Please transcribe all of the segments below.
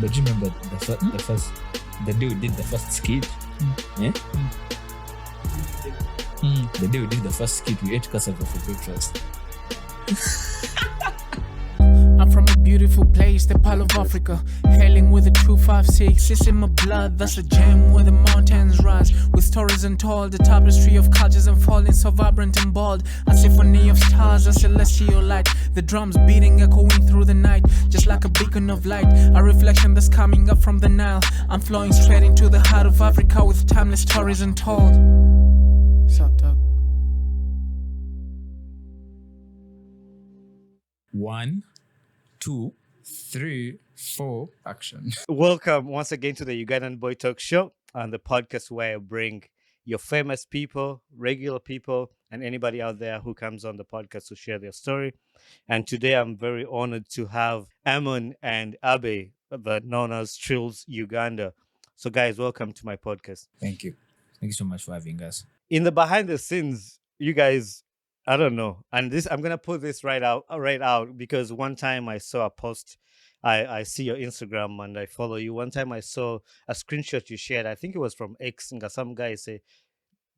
But you remember the day we did the first skit? Yeah? The day we did the first skit, we ate cassava for breakfast. I'm from a beautiful place, the Pearl of Africa. Hailing with a 256, it's in my blood. That's a gem where the mountains rise. With stories untold, the tapestry of cultures unfolding, so vibrant and bold. A symphony of stars, a celestial light. The drums beating, echoing through the night, just like a beacon of light. A reflection that's coming up from the Nile. I'm flowing straight into the heart of Africa with timeless stories untold. What's up, Doug? 1, 2, 3, 4, action. Welcome once again to the Ugandan Boy Talk Show, and the podcast where I bring your famous people, regular people, and anybody out there who comes on the podcast to share their story. And today I'm very honored to have Amon and Abbey, known as Trills Uganda. So guys, welcome to my podcast. Thank you. Thank you so much for having us. In the behind the scenes, you guys, I don't know. And this, I'm going to put this right out because one time I saw a post. I see your Instagram and I follow you. One time I saw a screenshot you shared. I think it was from X, and some guy say,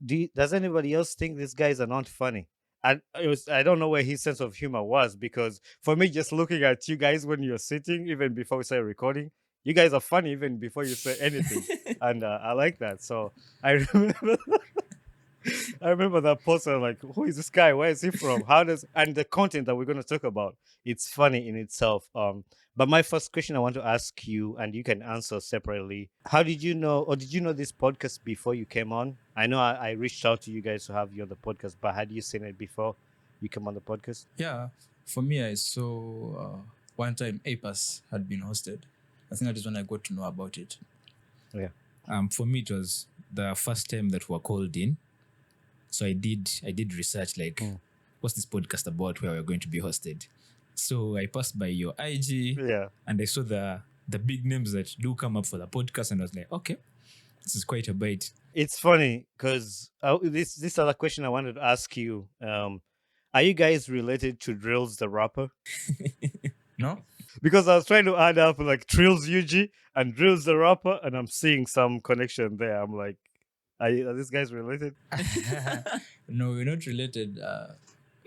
does anybody else think these guys are not funny? And I don't know where his sense of humor was, because for me, just looking at you guys when you're sitting, even before we start recording, you guys are funny even before you say anything. And I like that. So I remember that post. I'm like, who is this guy? Where is he from? And the content that we're going to talk about, it's funny in itself. But my first question I want to ask you, and you can answer separately. How did you know, or did you know this podcast before you came on? I know I reached out to you guys to have you on the podcast, but had you seen it before you came on the podcast? Yeah, for me, I saw one time Abbeys had been hosted. I think that is when I got to know about it. Yeah. For me, it was the first time that we were called in. So I did research, like, what's this podcast about where we're going to be hosted? So I passed by your IG, and I saw the big names that do come up for the podcast, and I was like, okay, this is quite a bite. It's funny because this other question I wanted to ask you. Are you guys related to Drills the rapper? No? Because I was trying to add up like Trills UG and Drills the rapper, and I'm seeing some connection there. I'm like, are these guys related? No, we're not related.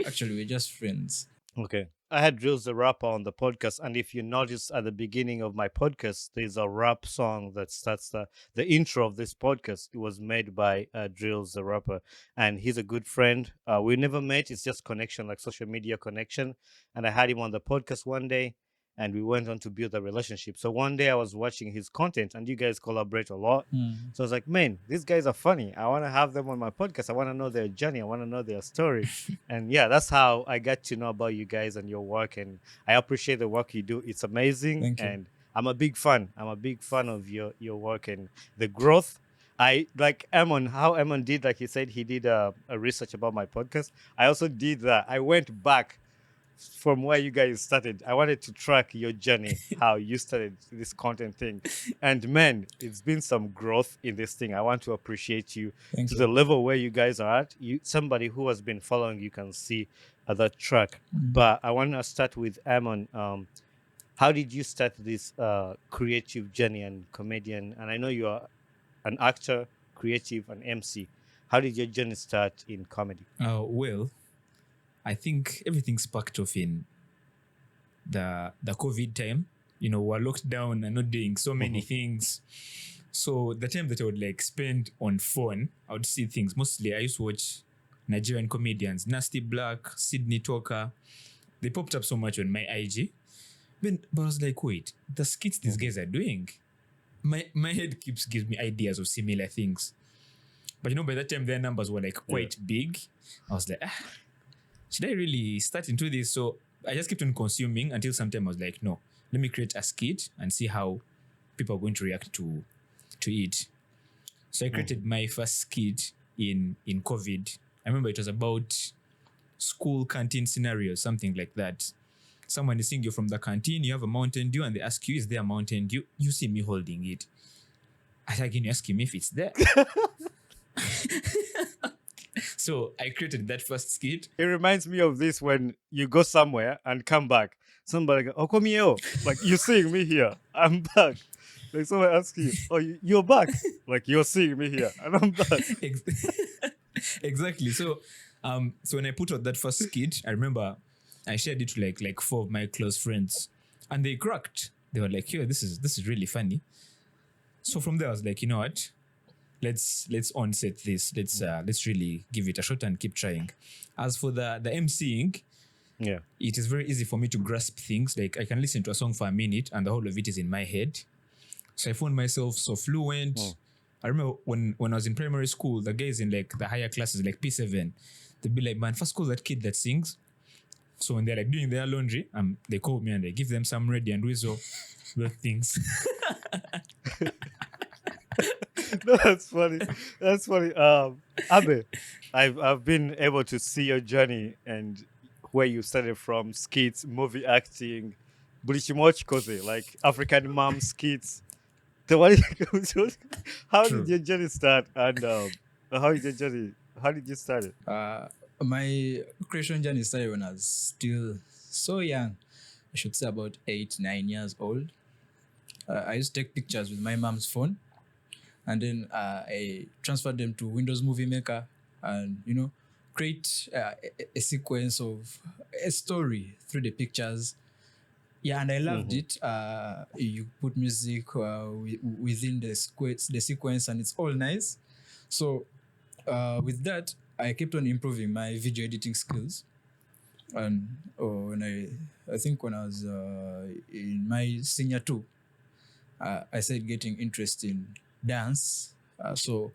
Actually, we're just friends. Okay. I had Drills the rapper on the podcast, and if you notice at the beginning of my podcast, there's a rap song that starts the intro of this podcast. It was made by Drills the rapper, and he's a good friend. We never met. It's just connection, like social media connection. And I had him on the podcast one day, and we went on to build a relationship. So one day I was watching his content, and you guys collaborate a lot. So I was like, man, these guys are funny. I want to have them on my podcast. I want to know their journey. I want to know their story. And yeah, that's how I got to know about you guys and your work. And I appreciate the work you do. It's amazing. Thank you. And I'm a big fan. I'm a big fan of your work and the growth. I like Amon, how Amon did, like he said, he did a research about my podcast. I also did that. I went back from where you guys started. I wanted to track your journey, how you started this content thing. And man, it's been some growth in this thing. I want to appreciate you to the level where you guys are at. Somebody who has been following you can see that track. But I want to start with Amon. How did you start this creative journey and comedian? And I know you are an actor, creative, and MC. How did your journey start in comedy? Well, I think everything sparked off in the COVID time. You know, we're locked down and not doing so many things. So the time that I would like spend on phone, I would see things. Mostly I used to watch Nigerian comedians, Nasty Black, Sydney Talker. They popped up so much on my IG. But I was like, wait, the skits these guys are doing, my head gives me ideas of similar things. But you know, by that time their numbers were like quite big. I was like, should I really start into this? So I just kept on consuming until sometime I was like, no, let me create a skit and see how people are going to react to it. So I created my first skit in COVID. I remember it was about school canteen scenarios, something like that. Someone is seeing you from the canteen, you have a Mountain Dew, and they ask you, is there a Mountain Dew? You see me holding it. And again, you ask him if it's there. So I created that first skit. It reminds me of this when you go somewhere and come back. somebody go, oh, come here. Like, you're seeing me here. I'm back. Like, someone asks you, oh, you're back. Like, you're seeing me here. And I'm back. Exactly. So when I put out that first skit, I remember I shared it to like 4 of my close friends, and they cracked. They were like, "Yo, this is really funny." So from there, I was like, you know what? Let's onset this. Let's really give it a shot and keep trying. As for the MCing, Yeah. it is very easy for me to grasp things. Like, I can listen to a song for a minute and the whole of it is in my head. So I found myself so fluent. I remember when I was in primary school, the guys in like the higher classes, like P7, they'd be like, man, first call that kid that sings. So when they're like doing their laundry, they call me and I give them some ready and weasel things. No, that's funny. That's funny. Abbe, I've been able to see your journey and where you started from, skits, movie acting, Bulishimochikoze, like African mom skits. So how did your journey start, and how did you start it? My creation journey started when I was still so young. I should say about 8-9 years old. I used to take pictures with my mom's phone, and then I transferred them to Windows Movie Maker, and create a sequence of a story through the pictures. Yeah, and I loved it. You put music within the sequence, and it's all nice. So with that, I kept on improving my video editing skills. And I think when I was in my senior 2, I started getting interest in dance. So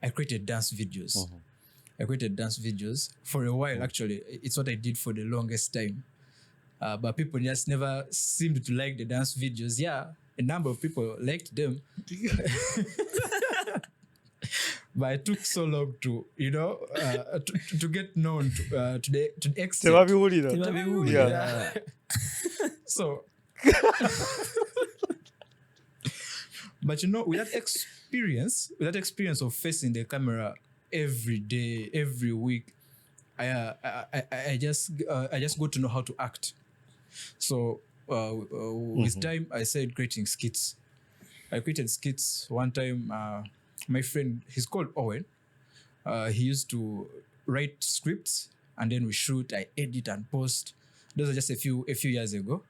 I created dance videos. I created dance videos for a while. Actually, it's what I did for the longest time. But people just never seemed to like the dance videos. Yeah, a number of people liked them. But it took so long to, to get known to the extent. Yeah. So, but with that experience of facing the camera every day, every week, I just got to know how to act. So with time, I started creating skits. I created skits one time. My friend, he's called Owen. He used to write scripts, and then we shoot. I edit and post. Those are just a few years ago.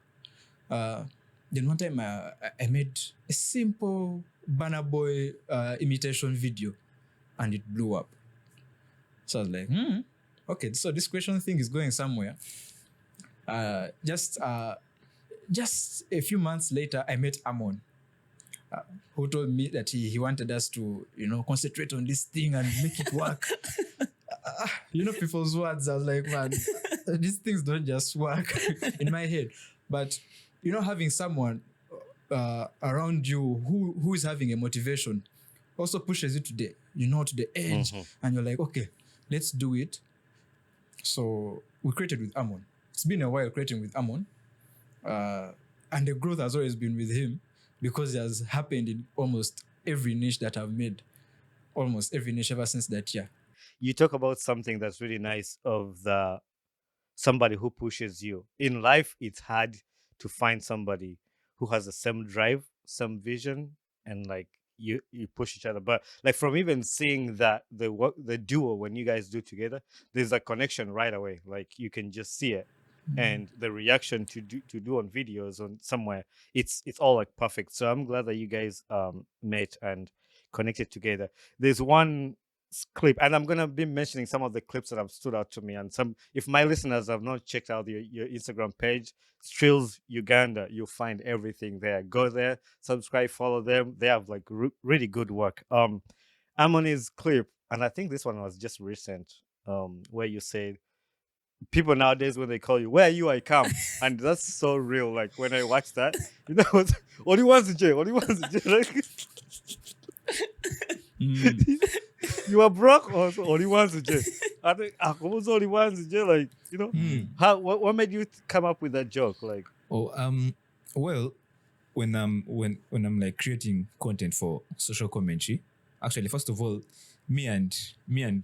Then one time I made a simple Banner Boy imitation video, and it blew up. So I was like, okay, so this question thing is going somewhere. Just a few months later, I met Amon, who told me that he wanted us to, concentrate on this thing and make it work. People's words, I was like, man, these things don't just work in my head. But, having someone around you who is having a motivation also pushes you to the edge. And you're like, okay, let's do it. So we created with Amon. It's been a while creating with Amon. And the growth has always been with him, because it has happened in almost every niche that I've made. Almost every niche ever since that year. You talk about something that's really nice of somebody who pushes you. In life, it's hard to find somebody who has the same drive, some vision, and like you push each other. But like, from even seeing that the duo, when you guys do together, there's a connection right away. Like, you can just see it. And the reaction to do on videos on somewhere, it's all like perfect. So I'm glad that you guys met and connected together. There's one clip, and I'm gonna be mentioning some of the clips that have stood out to me, and some, if my listeners have not checked out your Instagram page, Strills Uganda, you'll find everything there. Go there, subscribe, follow them. They have like really good work. Amon's clip, and I think this one was just recent, where you said, people nowadays, when they call you, where are you? I come. And that's so real. Like, when I watch that, what do you want to do? What do you want to do? Like, you are broke, or what do you want to do? I think, what was all you want to do? Like, what made you come up with that joke? Like, well, when I'm like creating content for social commentary, actually, first of all, me and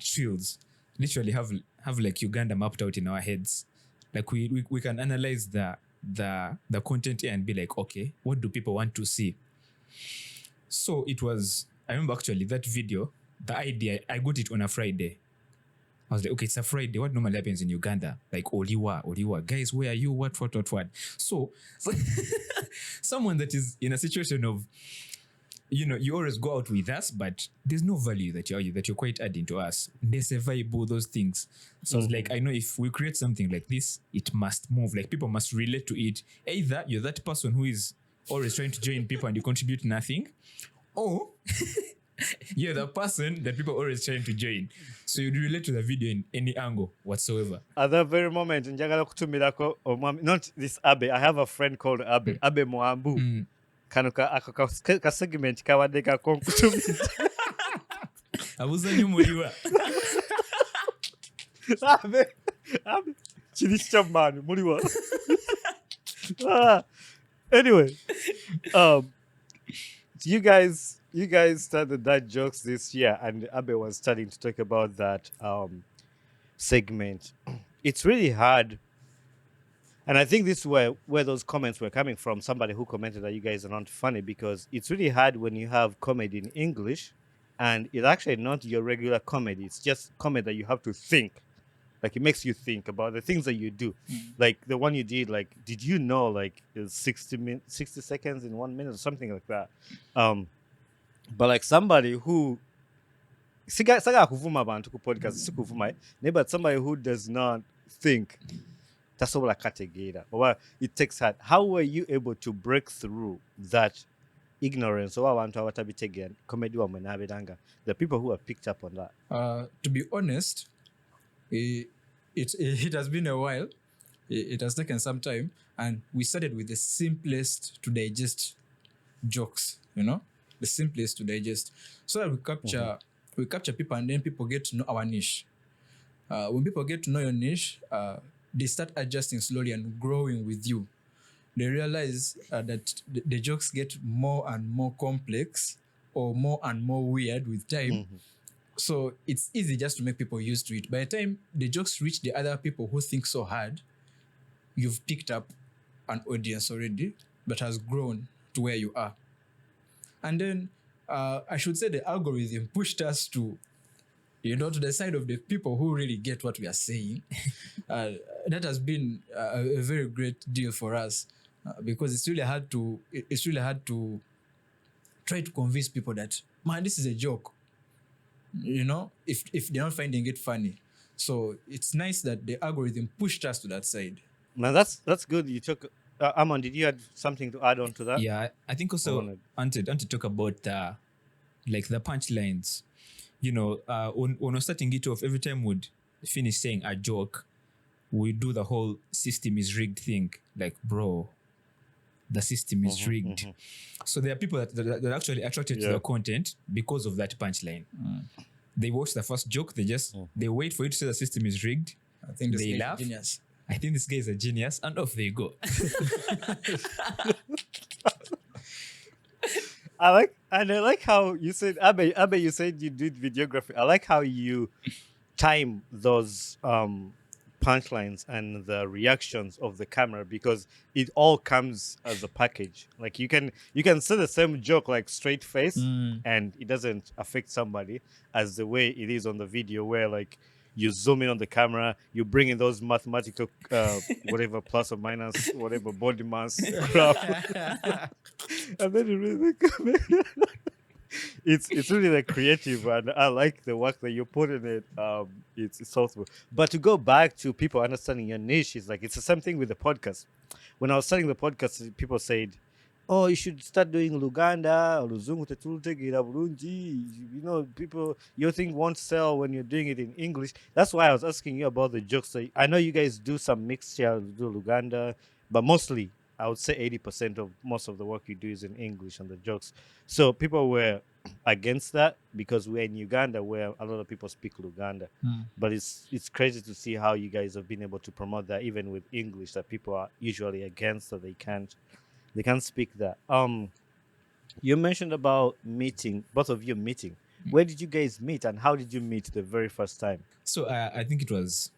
Shields literally have like Uganda mapped out in our heads. Like, we can analyze the the content and be like, okay, what do people want to see? So I remember actually that video, the idea, I got it on a Friday. I was like, okay, it's a Friday. What normally happens in Uganda? Like, Oliwa. Guys, where are you? What? So someone that is in a situation of, you always go out with us, but there's no value that you're quite adding to us. There's a vibe, those things. So I was like, I know if we create something like this, it must move. Like, people must relate to it. Either you're that person who is always trying to join people and you contribute nothing, or you're the person that people are always trying to join. So you relate to the video in any angle whatsoever. At that very moment, njagala kutumirako omwami, not this Abbe. I have a friend called Abbe. Abbe Mwambu. Kano ka segment kawadde kakonkutumira. Abuzanyo muliwa. Abbe kiri kyamani muliwa. Anyway, you guys started that jokes this year, and Abbe was starting to talk about that segment. It's really hard, and I think this is where those comments were coming from. Somebody who commented that you guys are not funny, because it's really hard when you have comedy in English, and it's actually not your regular comedy. It's just comedy that you have to think. Like, it makes you think about the things that you do. Like the one you did, like, did you know, like, it's 60 seconds in 1 minute or something like that. But like somebody who saga kuvuma abantu ku podcast sikuvuma, but somebody who does not think, tasobola kategeera, or it takes hard. How were you able to break through that ignorance of abantu abatabitegeera comedy wa mwenabiranga, the people who have picked up on that? To be honest, it has been a while. It has taken some time, and we started with the simplest to digest jokes, the simplest to digest, so that we capture people, and then people get to know our niche. When people get to know your niche, they start adjusting slowly and growing with you. They realize that the jokes get more and more complex, or more and more weird with time. So it's easy just to make people used to it. By the time the jokes reach the other people who think so hard, you've picked up an audience already that has grown to where you are. And then I should say the algorithm pushed us to the side of the people who really get what we are saying. That has been a very great deal for us, because it's really hard to try to convince people that, man, this is a joke. If they're not finding it funny. So it's nice that the algorithm pushed us to that side. Now that's good. You took Amon, did you have something to add on to that? Yeah, I think also I want to talk about the punchlines. When we're starting it off, every time we'd finish saying a joke, we do the whole system is rigged thing. Like, bro, the system is rigged. So there are people that are actually attracted to the content because of that punchline. They watch the first joke, they wait for you to say the system is rigged. I think this they guy laugh. is a genius. I think this guy is a genius, and off they go. I like how you said, Abbe, you said you did videography. I like how you time those punchlines and the reactions of the camera, because it all comes as a package. Like you can say the same joke like straight face and it doesn't affect somebody as the way it is on the video, where like you zoom in on the camera, you bring in those mathematical whatever plus or minus whatever body mass graph, and then you really it's really like creative, and I like the work that you put in it. It's thoughtful. But to go back to people understanding your niche, is like it's the same thing with the podcast. When I was starting the podcast, people said, "Oh, you should start doing Uganda or Luzungu tetulutegeera bulungi." People, your thing won't sell when you're doing it in English. That's why I was asking you about the jokes. So I know you guys do some mixture, do Uganda, but mostly I would say 80% of most of the work you do is in English and the jokes. So people were against that because we're in Uganda, where a lot of people speak Luganda. But it's crazy to see how you guys have been able to promote that even with English, that people are usually against, that they can't speak that. You mentioned about meeting, both of you meeting. Where did you guys meet, and how did you meet the very first time? So I think it was,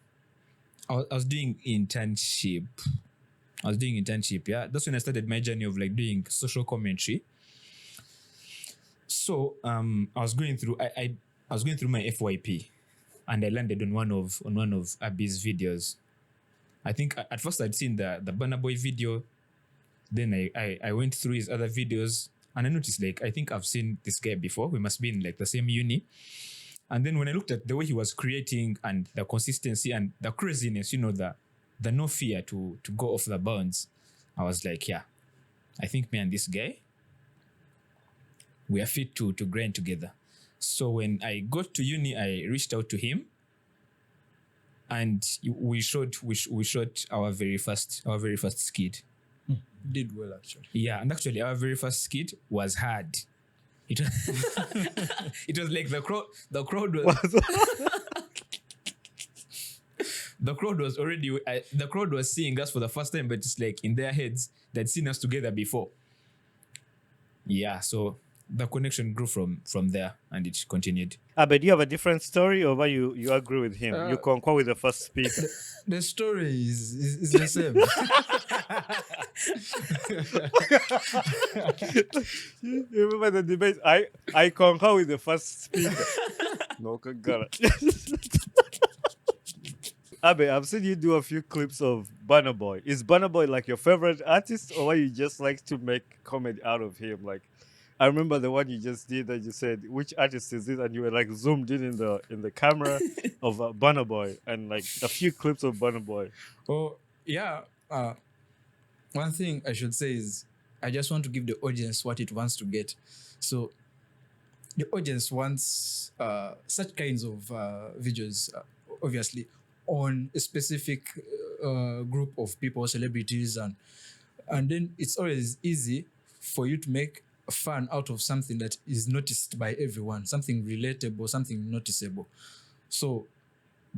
I was doing internship I was doing internship. Yeah, that's when I started my journey of like doing social commentary. So I was going through I was going through my FYP, and I landed on one of Abbeys videos. I think at first I'd seen the Burna Boy video. Then I went through his other videos, and I noticed like I think I've seen this guy before. We must be in like the same uni. And then when I looked at the way he was creating and the consistency and the craziness, the no fear to go off the bounds, I was like, yeah, I think me and this guy, we are fit to grind together. So when I got to uni, I reached out to him, and we shot our very first skit. Did well, actually. Yeah, and actually our very first skit was hard. It was, it was like the crowd was the crowd was already the crowd was seeing us for the first time, but it's like in their heads they'd seen us together before. Yeah, so the connection grew from there, and it continued. But do you have a different story, or you agree with him? You concur with the first speaker. The story is the same. You remember the debate? I concur with the first speaker. No, got it. Abbe, I've seen you do a few clips of Burna Boy. Is Burna Boy like your favorite artist, or you just like to make comedy out of him? Like, I remember the one you just did that you said, which artist is this? And you were like zoomed in the camera of Burna Boy, and like a few clips of Burna Boy. Oh, yeah. One thing I should say is I just want to give the audience what it wants to get. So the audience wants such kinds of videos, obviously, on a specific group of people, celebrities, and then it's always easy for you to make fun out of something that is noticed by everyone, something relatable, something noticeable. So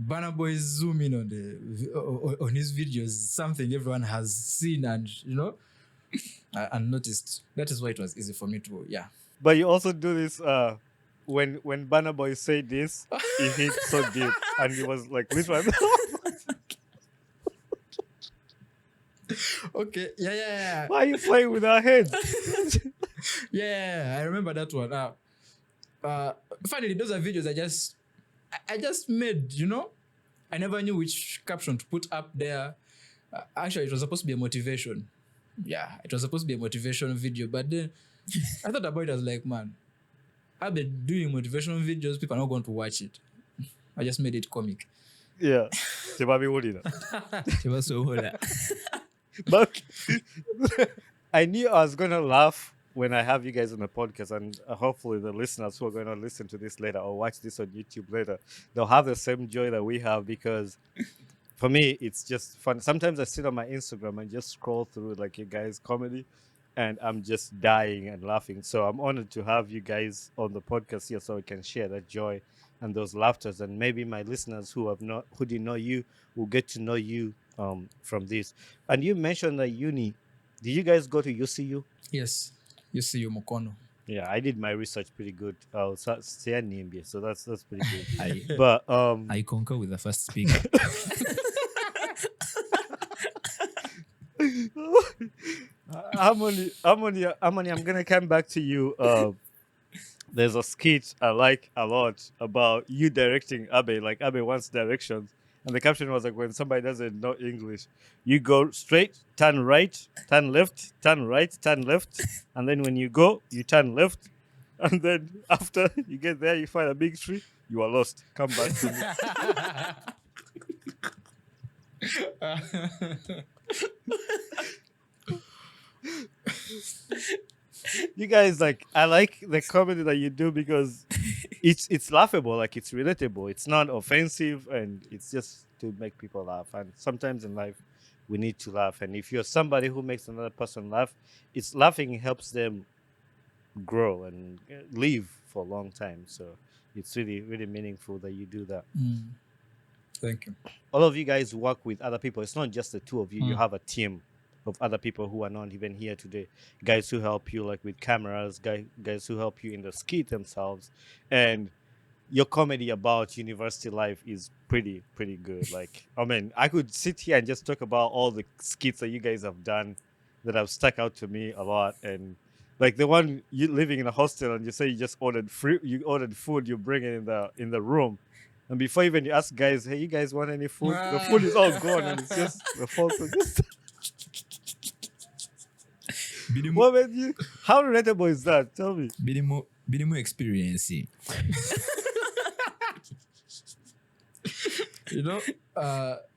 Burna Boy zoom in on his videos, something everyone has seen and and noticed. That is why it was easy for me to But you also do this when Burna Boy said this, he hit so deep, and he was like, literally. Okay, yeah. Why are you playing with our heads? Yeah, I remember that one. Finally, those are videos I just made, I never knew which caption to put up there. Actually, it was supposed to be a motivation. Yeah, it was supposed to be a motivation video, but then I thought about it as like, man, I've been doing motivational videos, people are not going to watch it. I just made it comic. Yeah. But I knew I was going to laugh when I have you guys on the podcast, and hopefully the listeners who are going to listen to this later or watch this on YouTube later, they'll have the same joy that we have, because for me, it's just fun. Sometimes I sit on my Instagram and just scroll through like you guys' comedy, and I'm just dying and laughing. So I'm honored to have you guys on the podcast here so we can share that joy and those laughters. And maybe my listeners who didn't know you will get to know you from this. And you mentioned that uni. Did you guys go to UCU? Yes, UCU Mukono. Yeah, I did my research pretty good. So that's pretty good. But I concur with the first speaker. Harmony, I'm gonna come back to you. There's a skit I like a lot about you directing Abbe. Like Abbe wants directions, and the caption was like, when somebody doesn't know English, you go straight, turn right, turn left, turn right, turn left, and then when you go, you turn left, and then after you get there, you find a big tree. You are lost. Come back to me. You guys, like, I like the comedy that you do because it's laughable, like it's relatable, it's not offensive, and it's just to make people laugh. And sometimes in life we need to laugh, and if you're somebody who makes another person laugh, it's laughing helps them grow and live for a long time. So it's really, really meaningful that you do that. Thank you. All of you guys work with other people. It's not just the two of you. You have a team of other people who are not even here today. Guys who help you like with cameras, guys who help you in the skit themselves. And your comedy about university life is pretty good. Like, I mean, I could sit here and just talk about all the skits that you guys have done that have stuck out to me a lot. And like the one you living in a hostel and you say you just ordered food, you bring it in the room. And before even you ask guys, hey, you guys want any food? The food is all gone and it's just the folks are just what made you? How relatable is that? Tell me. Bidimo experience. You know,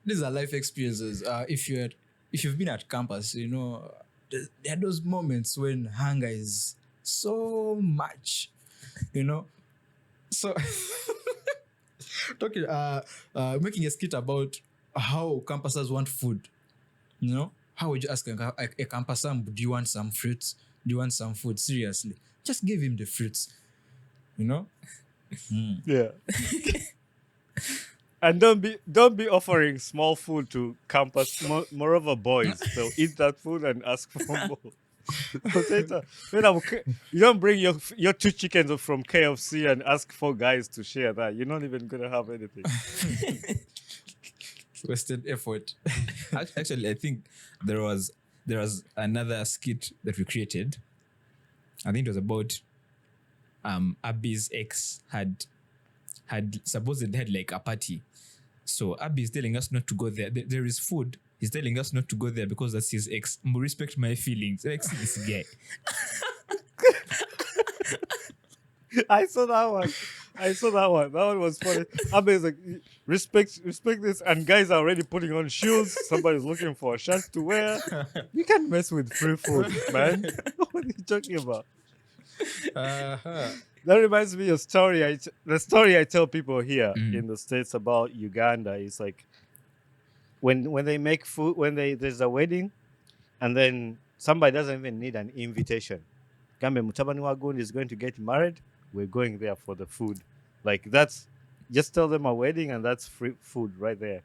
these are life experiences. If you've been at campus, you know, there are those moments when hunger is so much, you know. So talking making a skit about how campusers want food, you know. How would you ask a campuser, do you want some fruits? Do you want some food? Seriously. Just give him the fruits. You know? Yeah. And don't be offering small food to campus, moreover boys. They'll eat that food and ask for more. You don't bring your 2 chickens from KFC and ask for guys to share that. You're not even gonna have anything. Wasted effort. Actually, I think there was another skit that we created. I think it was about Abby's ex had supposedly had like a party. So Abby is telling us not to go there. There is food. He's telling us not to go there because that's his ex. Respect my feelings. Ex this guy. I saw that one. That one was funny. Abbeys like, respect this, and guys are already putting on shoes. Somebody's looking for a shirt to wear. You can't mess with free food, man. What are you talking about? That reminds me of story. The story I tell people here in the States about Uganda is like when they make food, there's a wedding, and then somebody doesn't even need an invitation. Kambe Mutabani Wagun is going to get married. We're going there for the food. Like that's just tell them a wedding and that's free food right there.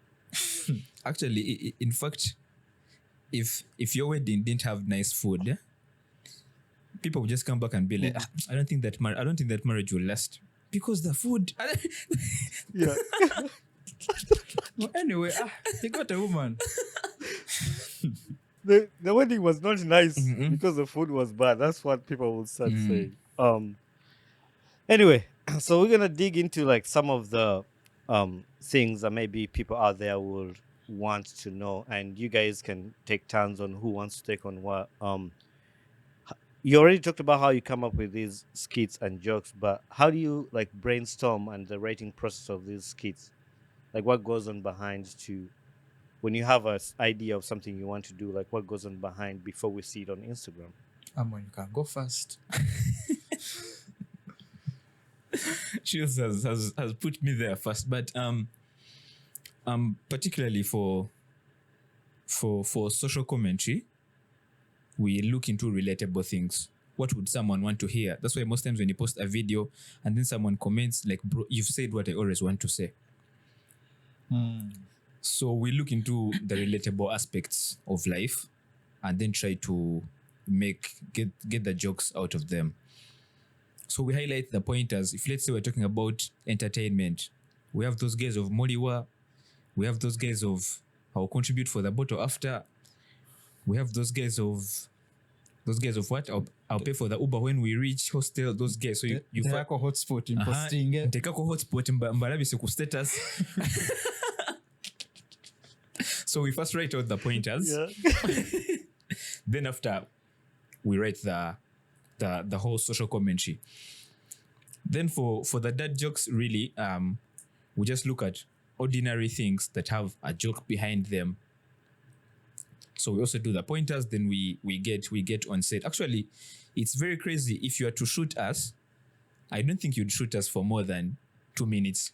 Actually, in fact, if your wedding didn't have nice food, people would just come back and be like, I don't think that marriage will last because the food. Yeah. Well, anyway, he got a woman. The wedding was not nice because the food was bad. That's what people will start saying. Anyway, so we're gonna dig into like some of the things that maybe people out there will want to know, and you guys can take turns on who wants to take on what. You already talked about how you come up with these skits and jokes, but how do you like brainstorm and the writing process of these skits? Like what goes on behind to when you have an idea of something you want to do, like what goes on behind before we see it on Instagram? Amon, you can go first. Shields has put me there first, but particularly for social commentary, we look into relatable things. What would someone want to hear? That's why most times when you post a video and then someone comments like, bro, you've said what I always want to say. So we look into the relatable aspects of life and then try to get the jokes out of them. So we highlight the pointers. If let's say we're talking about entertainment, we have those guys of Moriwa, we have those guys of I'll contribute for the bottle after, we have those guys of what? I'll pay for the Uber when we reach hostel. Those guys. So you take a hotspot in posting. Take a hotspot in Mbarabi status. So we first write out the pointers. Yeah. Then after we write the whole social commentary. Then for the dad jokes, really, we just look at ordinary things that have a joke behind them. So we also do the pointers, then we get on set. Actually, it's very crazy. If you are to shoot us, I don't think you'd shoot us for more than 2 minutes.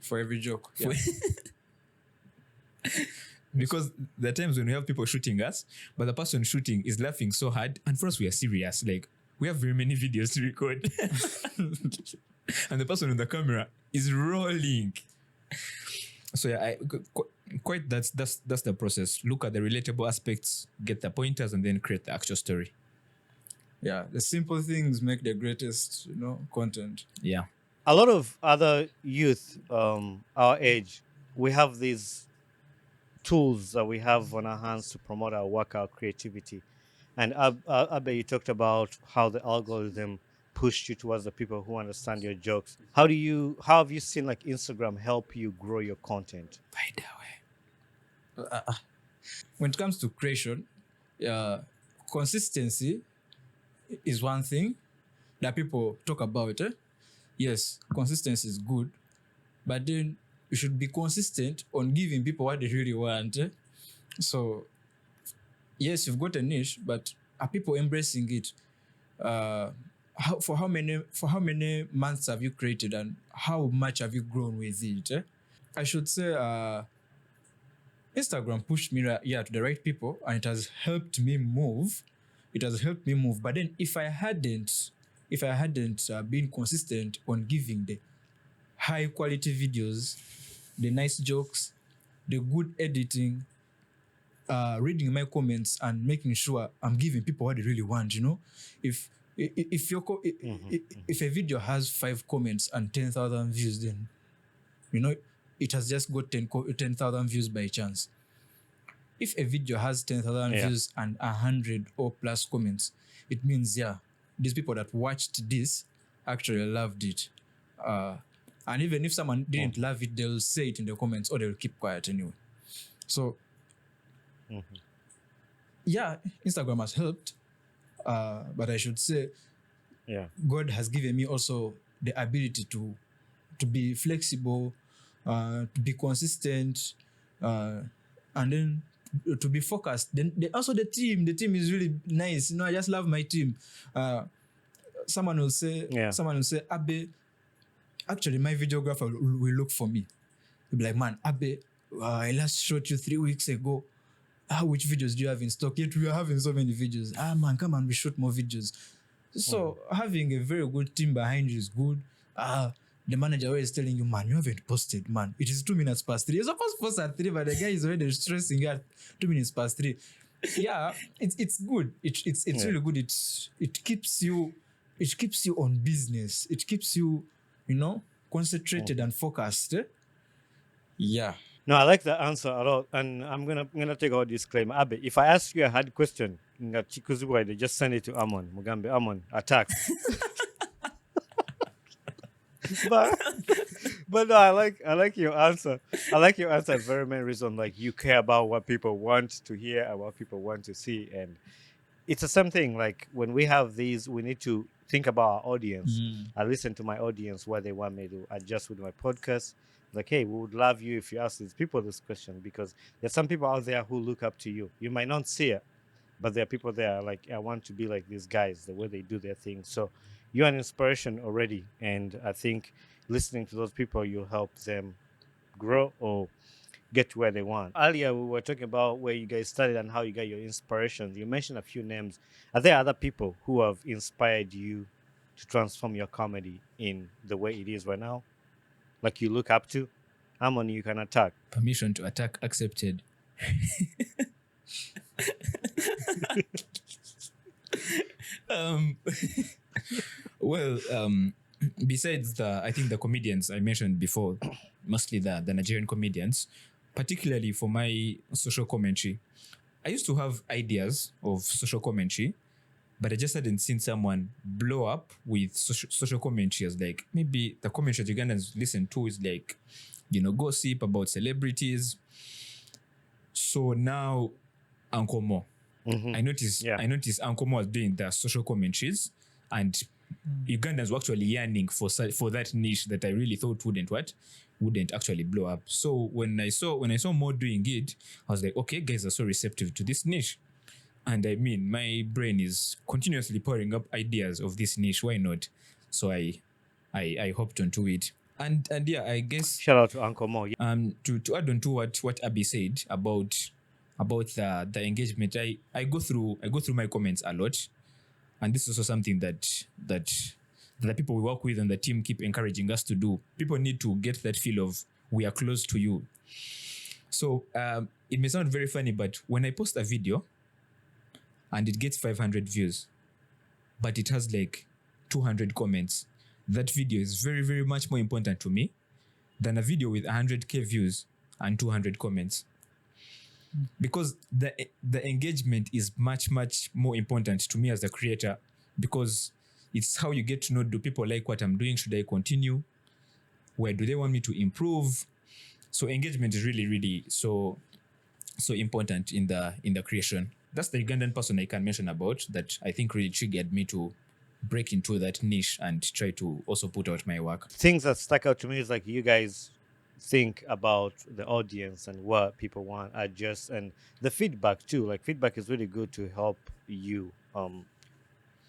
For every joke. Yeah. Because there are times when we have people shooting us, but the person shooting is laughing so hard, and for us, we are serious. Like, we have very many videos to record. And the person on the camera is rolling. So yeah, that's the process. Look at the relatable aspects, get the pointers, and then create the actual story. Yeah, the simple things make the greatest, content. Yeah. a lot of other youth our age, we have these tools that we have on our hands to promote our work, our creativity. And Abbe, you talked about how the algorithm pushed you towards the people who understand your jokes. How have you seen like Instagram help you grow your content? By the way. When it comes to creation, consistency is one thing that people talk about. Yes, consistency is good, but then you should be consistent on giving people what they really want. So, yes, you've got a niche, but are people embracing it? For how many months have you created, and how much have you grown with it? I should say, Instagram pushed me to the right people, and it has helped me move. But then if I hadn't been consistent on giving the high quality videos, the nice jokes, the good editing, reading my comments and making sure I'm giving people what they really want, if if a video has 5 comments and 10,000 views, then it has just got 10,000 views by chance. If a video has 10,000 views and 100 or plus comments, it means these people that watched this actually loved it. And even if someone didn't love it, they'll say it in the comments, or they'll keep quiet anyway. So, Instagram has helped. But I should say, God has given me also the ability to be flexible, to be consistent, and then to be focused. Then also the team is really nice. I just love my team. Someone will say, Abbe, actually my videographer will look for me. He'll be like, man, Abbe, I last shot you 3 weeks ago. Which videos do you have in stock? Yet we are having so many videos. Man, come on, we shoot more videos. So having a very good team behind you is good. The manager always telling you, man, you haven't posted, man. It is 2 minutes past 3. You're supposed to post at 3, but the guy is already stressing at 2 minutes past 3. Yeah, it's good. It's really good. It keeps you on business. It keeps you, concentrated and focused. Yeah. No, I like that answer a lot, and I'm gonna take out disclaimer. Abbe, if I ask you a hard question, they just send it to Amon Mugambe. Amon, attack. but no, I like your answer. I like your answer for very many reasons. Like, you care about what people want to hear and what people want to see, and it's the same thing. Like, when we have these, we need to think about our audience. I listen to my audience, what they want me to adjust with my podcast. Like, hey, we would love you if you ask these people this question, because there's some people out there who look up to you. You might not see it, but there are people there like, I want to be like these guys, the way they do their thing. So you're an inspiration already, and I think listening to those people, you'll help them grow or get to where they want. Earlier, we were talking about where you guys started and how you got your inspirations. You mentioned a few names. Are there other people who have inspired you to transform your comedy in the way it is right now? Like, you look up to? Amon, you can attack. Permission to attack accepted. Besides I think the comedians I mentioned before, mostly the Nigerian comedians, particularly for my social commentary, I used to have ideas of social commentary, but I just hadn't seen someone blow up with social commentary as like, maybe the commentary that Ugandans listen to is like, gossip about celebrities. So now, Uncle Mo. I noticed Uncle Mo was doing the social commentaries, and Ugandans were actually yearning for that niche that I really thought wouldn't actually blow up. So when I saw Mo doing it, I was like, okay, guys are so receptive to this niche. And I mean, my brain is continuously pouring up ideas of this niche. Why not? So I hopped onto it. And yeah, I guess shout out to Uncle Mo. To add on to what Abby said about the engagement, I go through my comments a lot, and this is also something that the people we work with and the team keep encouraging us to do. People need to get that feel of, we are close to you. So it may sound very funny, but when I post a video and it gets 500 views, but it has like 200 comments, that video is very, very much more important to me than a video with 100K views and 200 comments. Because the engagement is much, much more important to me as a creator, because it's how you get to know, do people like what I'm doing? Should I continue? Where do they want me to improve? So engagement is really, really so important in the creation. That's the Ugandan person I can mention about that I think really triggered me to break into that niche and try to also put out my work. Things that stuck out to me is like you guys think about the audience and what people want, adjust, and the feedback too. Like feedback is really good to help you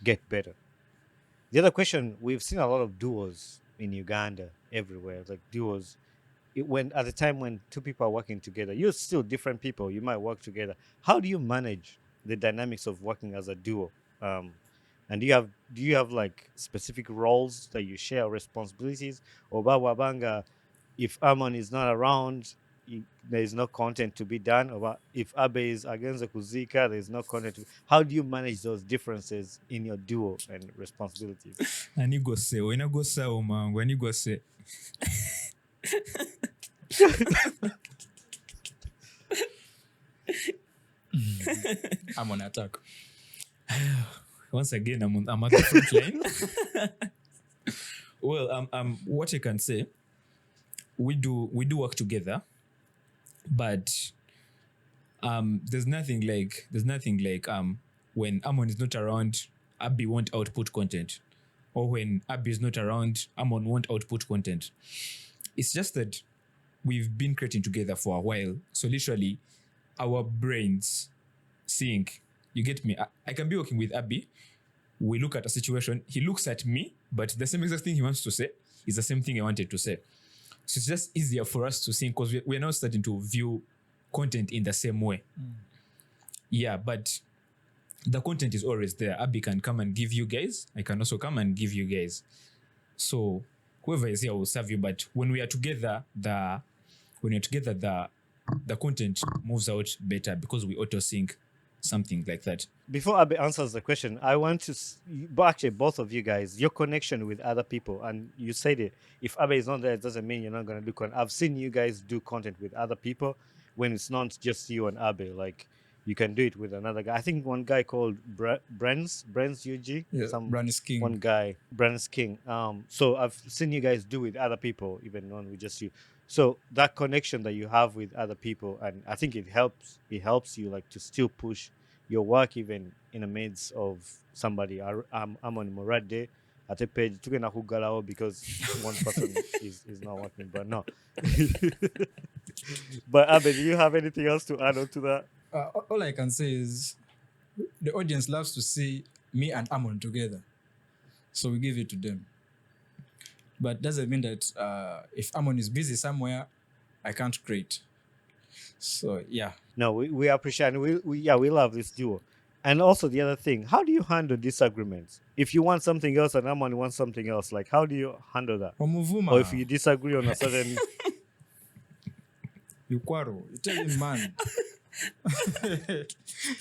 get better. The other question, we've seen a lot of duos in Uganda everywhere, like duos. When at the time when two people are working together, you're still different people. You might work together. How do you manage the dynamics of working as a duo? And do you have like specific roles that you share, responsibilities? Or Banga, if Amon is not around, there is no content to be done. Or if Abbe is against the Kuzika, there is no content. How do you manage those differences in your duo and responsibilities? And you go say, when you go say, when you go say. I'm on attack. Once again, I'm at the front line. Well, what I can say, we do work together, but there's nothing like when Amon is not around, Abbey won't output content, or when Abbey is not around, Amon won't output content. It's just that we've been creating together for a while, so literally our brains sync. You get me? I can be working with Abbey. We look at a situation. He looks at me, but the same exact thing he wants to say is the same thing I wanted to say. So it's just easier for us to sync because we're now starting to view content in the same way. Yeah, but the content is always there. Abbey can come and give you guys. I can also come and give you guys. So whoever is here will serve you. But when we are together, the content moves out better because we auto sync. Something like that. Before Abbe answers the question, I want to, actually both of you guys, your connection with other people, and you said it, if Abbe is not there, it doesn't mean you're not going to do content. I've seen you guys do content with other people when it's not just you and Abbe. Like, you can do it with another guy. I think one guy called Brands UG. Yeah, Brands King. One guy, Brands King. So I've seen you guys do with other people, even when with just you. So that connection that you have with other people, and I think it helps you like to still push your work even in the midst of somebody. I'm on Morade at a page because one person is not working, but no. But Abbe, do you have anything else to add on to that? All I can say is the audience loves to see me and Amon together, so we give it to them. But doesn't mean that if Amon is busy somewhere, I can't create. So yeah. No, we appreciate and we love this duo. And also the other thing, how do you handle disagreements? If you want something else and Amon wants something else, like how do you handle that? Or if you disagree on a certain you quarrel, you tell him, man.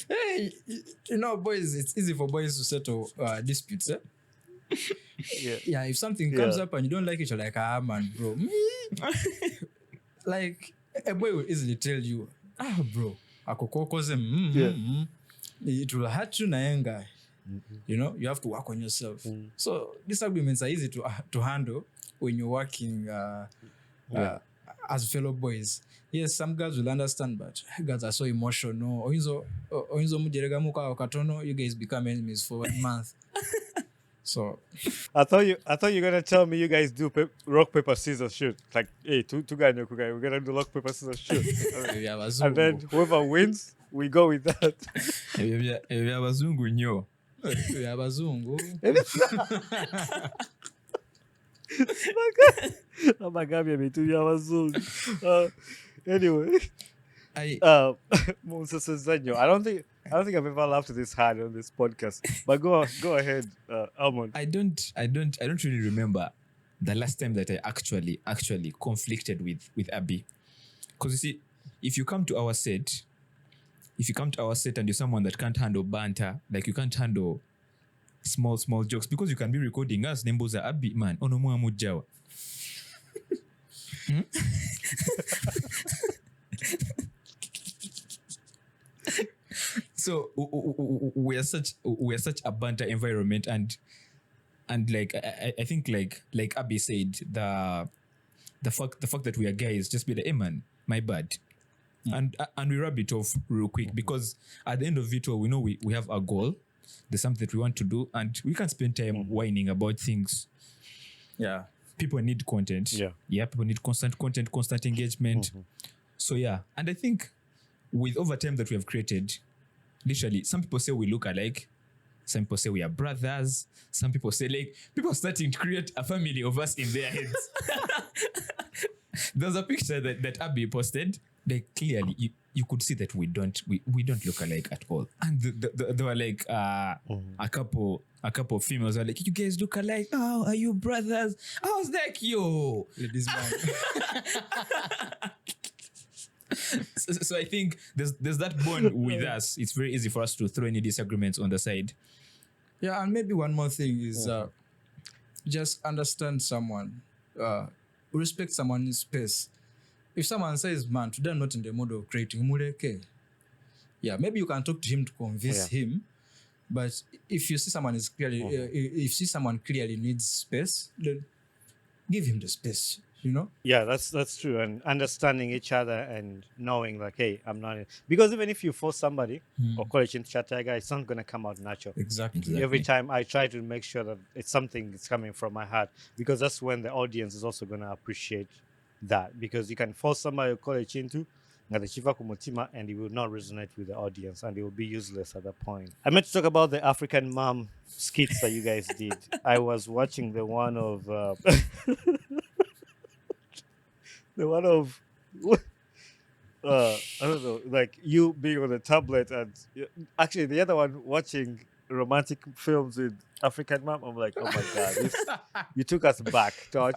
Hey, you know, boys, it's easy for boys to settle disputes, eh? Yeah, if something comes up and you don't like it, you're like, man, bro. Like, a boy will easily tell you, bro, it will hurt you, naenga. You know, you have to work on yourself. So disagreements are easy to handle when you're working as fellow boys. Yes, some girls will understand, but girls are so emotional. You guys become enemies for 1 month. So I thought you were gonna tell me you guys do rock paper scissors shoot. Like, hey, two guys, we're gonna do rock paper scissors shoot. And then whoever wins, we go with that. Oh my God, me too. Anyway, I don't think I've ever laughed this hard on this podcast. But go ahead, Amon. I don't really remember the last time that I actually conflicted with Abbey. Because you see, if you come to our set and you're someone that can't handle banter, like you can't handle small jokes, because you can be recording us Nemboza Abby man ono mwa mujawa. So we are such a banter environment, and like I think like Abby said, the fact that we are guys, just be like, hey man, my bad. And we rub it off real quick, because at the end of it all, we know we have a goal. There's something that we want to do, and we can't spend time whining about things. Yeah. People need content. Yeah, people need constant content, constant engagement. So yeah, and I think with over time that we have created, literally, some people say we look alike. Some people say we are brothers. Some people say, like, people are starting to create a family of us in their heads. There's a picture that Abby posted. Like, clearly, you could see that we don't look alike at all. And there were like a couple of females were like, you guys look alike. Oh, are you brothers? I was like, yo, Ladies man. So I think there's that bond with us. It's very easy for us to throw any disagreements on the side. Yeah, and maybe one more thing is just understand someone. Respect someone's space. If someone says, man, today I'm not in the mood of creating muleke, yeah, maybe you can talk to him to convince him. But if you see someone is clearly, if you see someone clearly needs space, then give him the space. You know? Yeah, that's true. And understanding each other and knowing like, hey, I'm not in. Because even if you force somebody or call it in Chataga, it's not going to come out natural. Exactly. Every time I try to make sure that it's something that's coming from my heart, because that's when the audience is also going to appreciate that. Because you can force somebody to call it Chintu, and it will not resonate with the audience, and it will be useless at that point. I meant to talk about the African mom skits that you guys did. I was watching the one of... the one of, I don't know, like you being on a tablet, and actually the other one watching romantic films with African mom. I'm like, oh my God, you took us back to our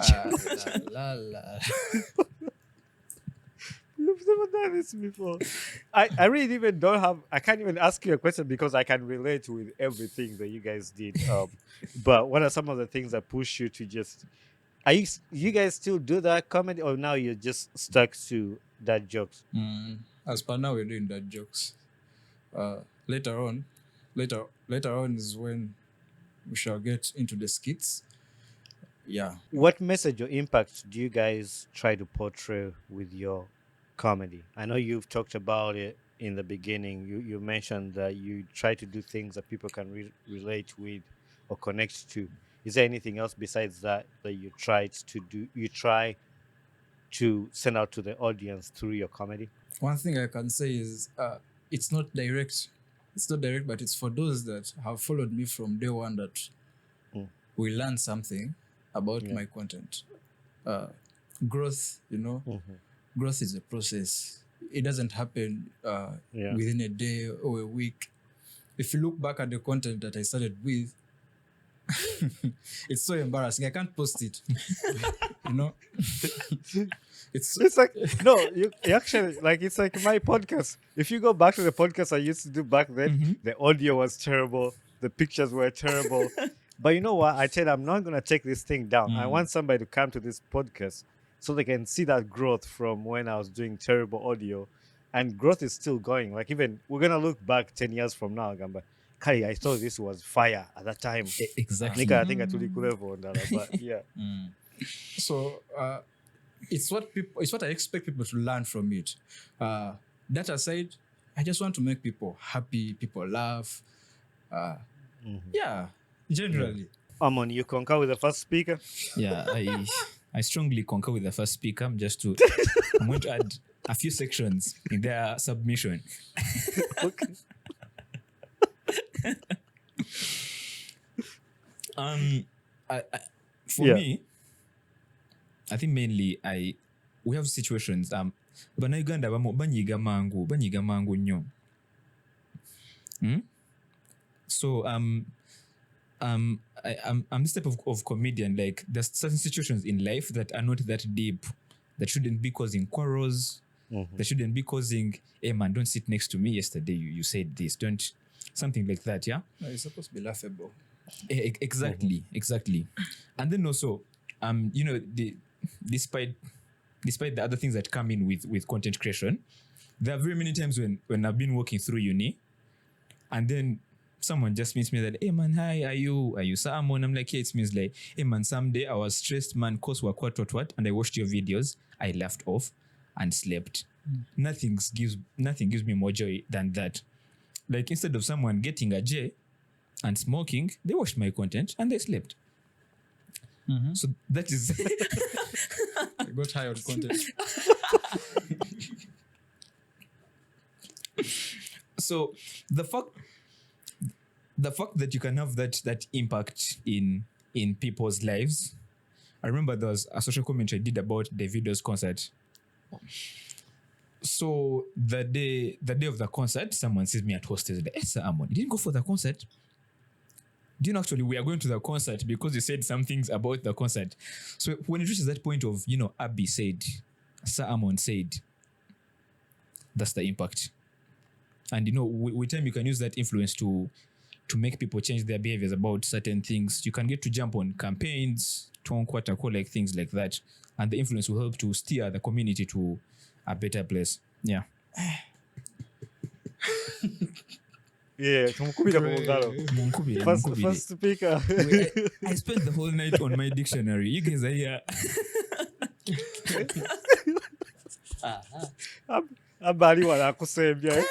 You've never done this before. I really even don't have, I can't even ask you a question because I can relate with everything that you guys did. But what are some of the things that push you to just... you guys still do that comedy, or now you're just stuck to that jokes? As per now, we're doing that jokes. Later on is when we shall get into the skits. Yeah. What message or impact do you guys try to portray with your comedy? I know you've talked about it in the beginning. You mentioned that you try to do things that people can relate with or connect to. Is there anything else besides that you tried to do? You try to send out to the audience through your comedy? One thing I can say is it's not direct. It's not direct, but it's for those that have followed me from day one that we learn something about my content. Growth, growth is a process. It doesn't happen within a day or a week. If you look back at the content that I started with, it's so embarrassing. I can't post it. It's like no, you actually, like, it's like my podcast. If you go back to the podcast I used to do back then, the audio was terrible, the pictures were terrible. But you know what? I said I'm not gonna take this thing down. I want somebody to come to this podcast so they can see that growth from when I was doing terrible audio, and growth is still going. Like, even we're gonna look back 10 years from now, Gamba. Kai, I thought this was fire at that time. Exactly. I think I told you level on that, but yeah. So it's what I expect people to learn from it. That aside, I just want to make people happy, people laugh. Yeah, generally. Amon, you concur with the first speaker? Yeah, I strongly concur with the first speaker. I'm going to add a few sections in their submission. Okay. For me, I think mainly we have situations. Bana Uganda banyiga mangu nnyo. So I'm this type of comedian. Like, there's certain situations in life that are not that deep, that shouldn't be causing quarrels. That shouldn't be causing, hey man, don't sit next to me. Yesterday you said this. Don't, something like that. Yeah. No, it's supposed to be laughable. Exactly. And then also, despite the other things that come in with content creation, there are very many times when I've been working through uni, and then someone just meets me that, hey man, hi, are you Sir Amon? I'm like, yeah, it means like, hey man, someday I was stressed, man, cause what, and I watched your videos, I laughed off and slept. Nothing gives me more joy than that. Like, instead of someone getting a J and smoking, they watched my content and they slept. So that is I got high on content. so the fact that you can have that impact in people's lives. I remember there was a social commentary I did about Davido's concert. So the day of the concert, someone sees me at hostess. Like, Sir Amon, you didn't go for the concert? Do you know, actually, we are going to the concert because you said some things about the concert. So when it reaches that point of, Abbey said, Sir Amon said, that's the impact. And, with time, you can use that influence to make people change their behaviors about certain things. You can get to jump on campaigns, like things like that. And the influence will help to steer the community to a better place. Yeah. Yeah, first speaker. I spent the whole night on my dictionary. You guys are here. Abali wanakusembia.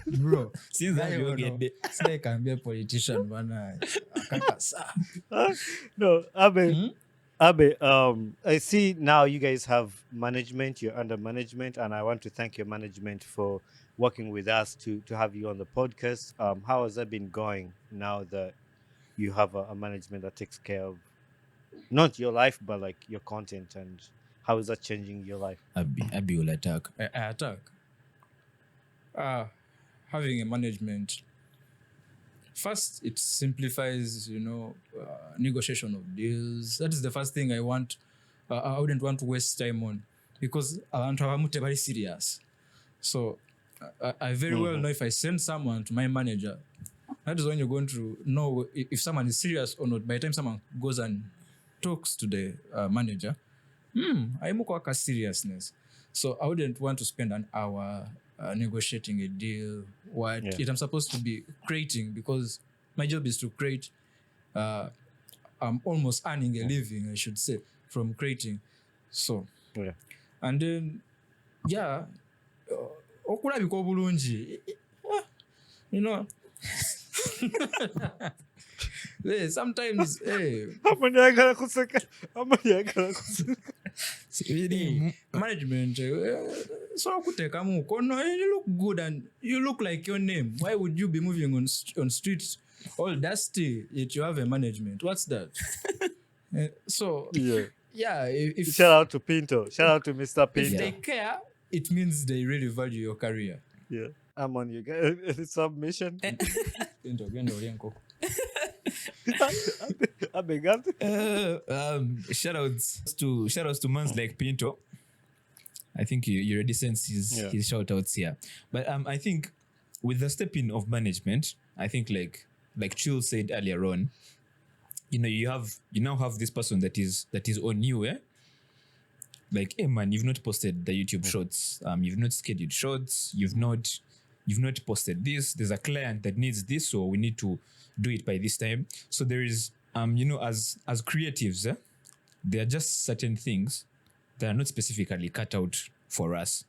Bro, Since I get it. Say I can be a politician, man. No, Abbe, I see now you guys have management, you're under management, and I want to thank your management for working with us to have you on the podcast. How has that been going now that you have a management that takes care of not your life, but like your content, and how is that changing your life? Abby will attack. I attack. Having a management, first, it simplifies, negotiation of deals. That is the first thing I want. I wouldn't want to waste time on, because I want to have very serious. So I very well know if I send someone to my manager, that is when you're going to know if someone is serious or not. By the time someone goes and talks to the manager, I'm a seriousness. So I wouldn't want to spend an hour negotiating a deal. I'm supposed to be creating, because my job is to create. I'm almost earning a living, I should say, from creating. So, and then, okulabika bulungi, sometimes, management, so you look good and you look like your name. Why would you be moving on streets all dusty yet you have a management? What's that? If shout out to Pinto, shout out to Mr. Pinto. If they care, it means they really value your career. Yeah, I'm on you guys. Submission. Pinto, Shoutouts to mans like Pinto. I think you already sense his shout outs here. But I think with the stepping of management, I think like Chill said earlier on, you now have this person that is on you, like, hey man, you've not posted the YouTube shorts, you've not scheduled shorts, you've not posted this, there's a client that needs this, so we need to do it by this time. So there is as creatives, there are just certain things that are not specifically cut out for us.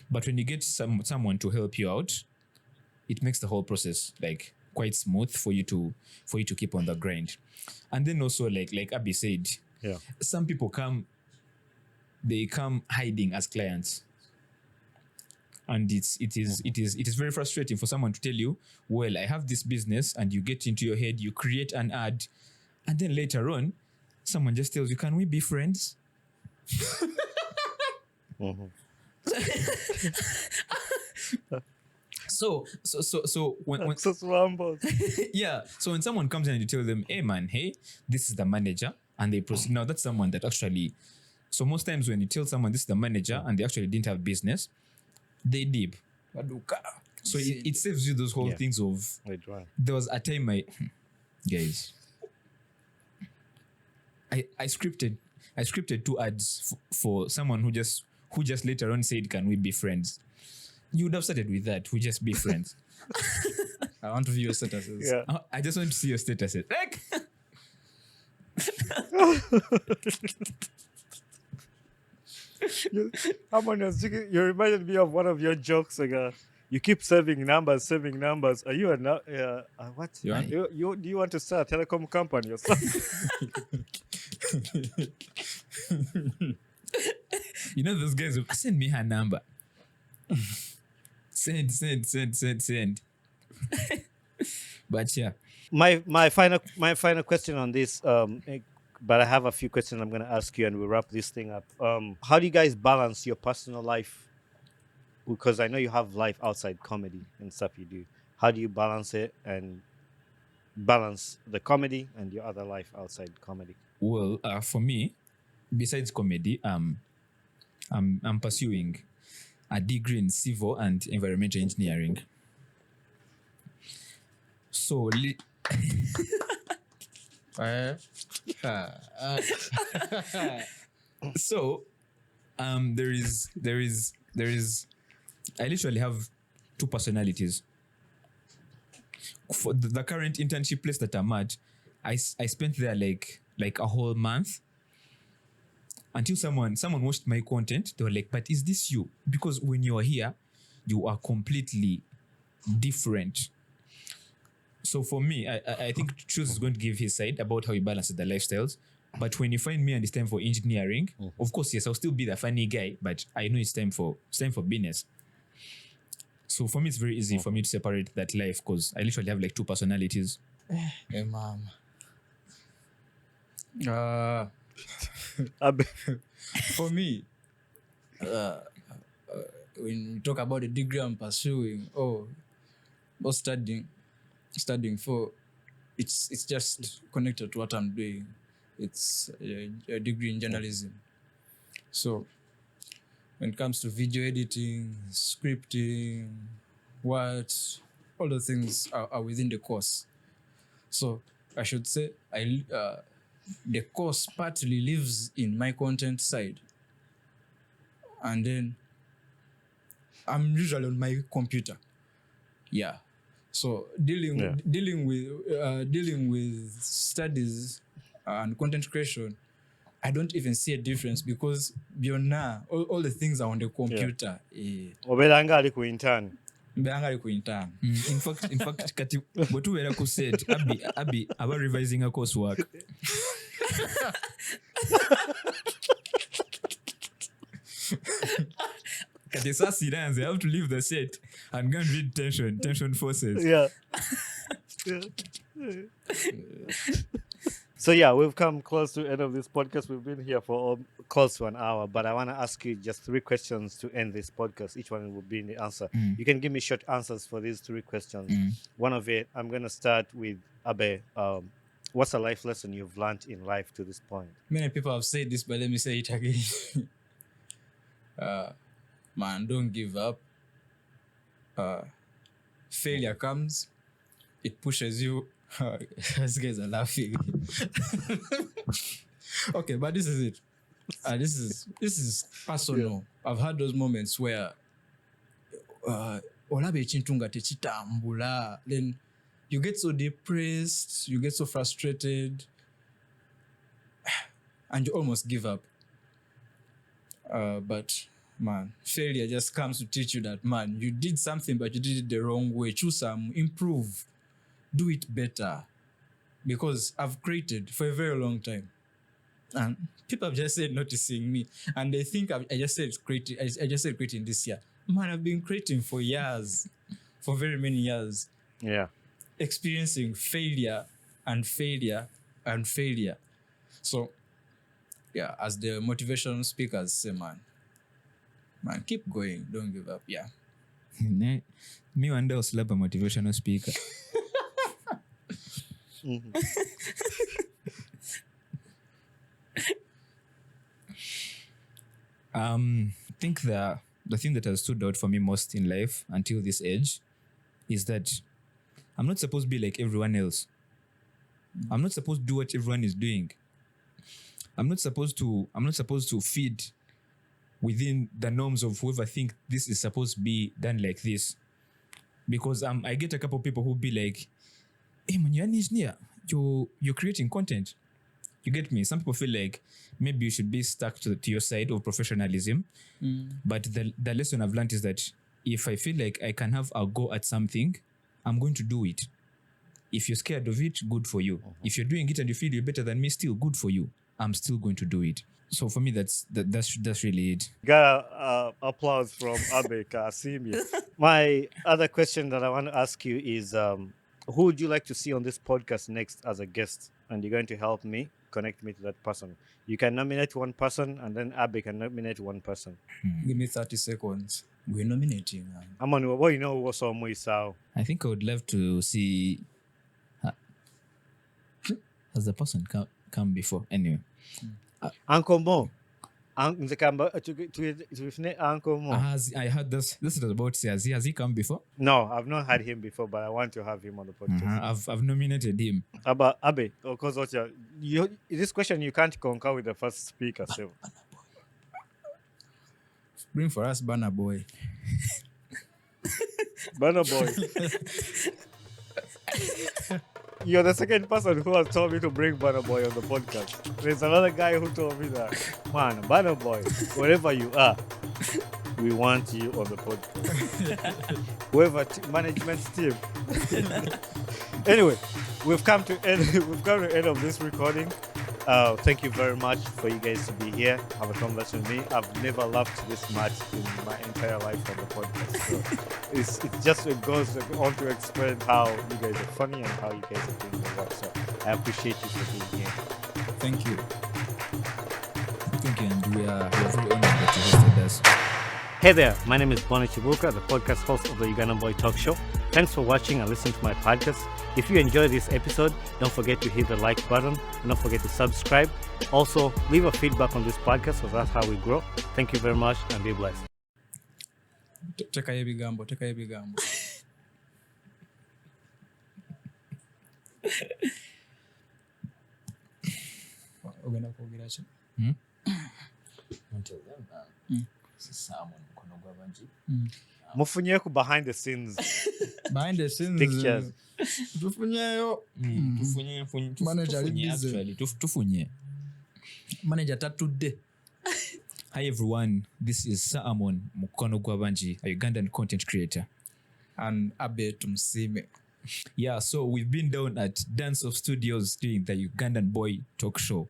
But when you get someone to help you out, it makes the whole process like quite smooth for you to keep on the grind. And then also like Abby said, some people come hiding as clients. And it is very frustrating for someone to tell you, well, I have this business, and you get into your head, you create an ad, and then later on, someone just tells you, can we be friends? So when so when someone comes in and you tell them, hey man, hey, this is the manager, and they proceed. Now that's someone that actually, so most times when you tell someone this is the manager and they actually didn't have business, they dip. So it saves you those whole things of, there was a time guys. I scripted 2 ads for someone who just later on said, "Can we be friends?" You would have started with that. We just be friends. I want to view your statuses. Yeah. I just want to see your statuses. Like, You reminded me of one of your jokes. Like, you keep serving numbers. Are you a what? You want- Do you want to start a telecom company or something? you know those guys who send me her number. Send. But yeah. My final question on this, but I have a few questions I'm going to ask you, and we'll wrap this thing up. How do you guys balance your personal life? Because I know you have life outside comedy and stuff you do. How do you balance it and balance the comedy and your other life outside comedy? Well, for me, besides comedy, I'm pursuing a degree in civil and environmental engineering. So, there is. I literally have 2 personalities. For the current internship place that I'm at, I spent there like a whole month. Until someone watched my content, they were like, "But is this you?" Because when you are here, you are completely different. So for me, I think Chus is going to give his side about how he balances the lifestyles. But when you find me and it's time for engineering, of course, yes, I'll still be the funny guy, but I know it's time for business. So for me, it's very easy for me to separate that life because I literally have like 2 personalities. Hey, mom. For me, when we talk about the degree I'm pursuing, or studying for, it's just connected to what I'm doing. It's a degree in journalism. So when it comes to video editing, scripting, all the things are within the course. So I should say the course partly lives in my content side. And then I'm usually on my computer. Yeah. So dealing with studies and content creation, I don't even see a difference because beyond now, all the things are on the computer. Obelanga ali ku intern. Mbanga ku intern. In fact, kati botu wera ku set Abby about revising a coursework. Kati sasiranze, I have to leave the set and go and read tension forces. Yeah. So yeah, we've come close to the end of this podcast. We've been here for close to an hour, but I want to ask you just 3 questions to end this podcast. Each one will be in the answer. You can give me short answers for these 3 questions. One of it, I'm going to start with Abbe. What's a life lesson you've learned in life to this point? Many people have said this, but let me say it again. Man, don't give up. Failure comes, it pushes you. These guys are laughing. Okay, but this is it. This is personal. Yeah. I've had those moments where then you get so depressed, you get so frustrated, and you almost give up. But man, failure just comes to teach you that, man, you did something, but you did it the wrong way. Choose some, improve, do it better. Because I've created for a very long time. And people have just said noticing me. And they think I just said creating. I just said creating this year. Man, I've been creating for years. For very many years. Yeah. Experiencing failure and failure and failure. So, yeah, as the motivational speakers say, man, keep going. Don't give up. Yeah. Me one day I'll slap a motivational speaker. I think the thing that has stood out for me most in life until this age is that I'm not supposed to be like everyone else. I'm not supposed to do what everyone is doing. I'm not supposed to feed within the norms of whoever think this is supposed to be done like this. Because I get a couple of people who be like, hey man, you're an engineer. You're creating content. You get me? Some people feel like maybe you should be stuck to your side of professionalism. But the lesson I've learned is that if I feel like I can have a go at something, I'm going to do it. If you're scared of it, good for you. If you're doing it and you feel you're better than me, still good for you. I'm still going to do it. So for me, that's really it. Got applause from Abbey. I see me. My other question that I want to ask you is, who would you like to see on this podcast next as a guest? And you're going to help me connect me to that person. You can nominate one person, and then Abbey can nominate one person. Give me 30 seconds. We're nominating. Amon, what you know what's on my sound? I think I would love to see. Has the person come before? Anyway. Uncle Mo. Uncle Mo. I heard this. This is about say, has he come before? No, I've not had him before, but I want to have him on the podcast. I've nominated him. About Abbey, because this question you can't concur with the first speaker. So. Bring for us Banner Boy. Banner Boy. You're the second person who has told me to bring Banner Boy on the podcast. There's another guy who told me that, man, Banner Boy, wherever you are, we want you on the podcast. Whoever management team. Anyway, we've come to the end of this recording. Thank you very much for you guys to be here, have a conversation with me. I've never laughed this much in my entire life on the podcast. So it goes on to explain how you guys are funny and how you guys are doing the work. So I appreciate you for being here. Thank you. Thank you, and we are very honored that you hosted us. Hey there, my name is Bonnie Chibuka, the podcast host of the Ugandan Boy Talk Show. Thanks for watching and listening to my podcast. If you enjoyed this episode, don't forget to hit the like button and don't forget to subscribe. Also, leave a feedback on this podcast, so that's how we grow. Thank you very much and be blessed. Take a bigambo. Ogenda kwogera ki? Until then, Sir Amon and Mufunyeku behind the scenes. Behind the scenes. Pictures. Tufunyeyo. Manager actually tufunye. Manager tatudde. Hi everyone, this is Sir Amon Mukono Gwabanji, a Ugandan content creator. And Abbey Tumsime. Yeah, so we've been down at Dance of Studios doing the Ugandan Boy Talk Show.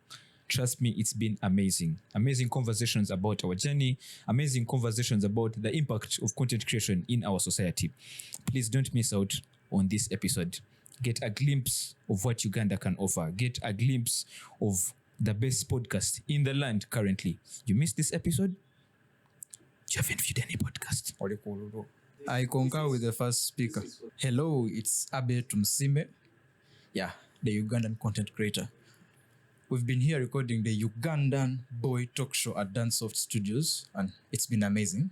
Trust me, it's been amazing. Amazing conversations about our journey, amazing conversations about the impact of content creation in our society. Please don't miss out on this episode. Get a glimpse of what Uganda can offer. Get a glimpse of the best podcast in the land currently. You missed this episode? You haven't viewed any podcast. I concur with the first speaker. Hello, it's Abbey Tumsime. Yeah, the Ugandan content creator. We've been here recording the Ugandan Boy Talk Show at Dansoft Studios, and it's been amazing.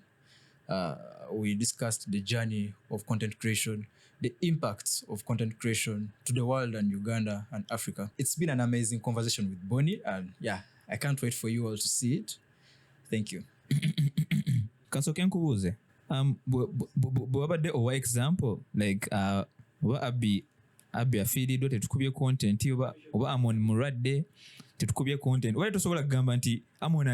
We discussed the journey of content creation, the impacts of content creation to the world and Uganda and Africa. It's been an amazing conversation with Bonnie, and yeah, I can't wait for you all to see it. Thank you. Kasoke nkubuze. Bwabadde owa example like oba Abby afeedidwa tetukubye content oba Amon mulwadde tetukubye content. Wali tosobola kugamba nti Amon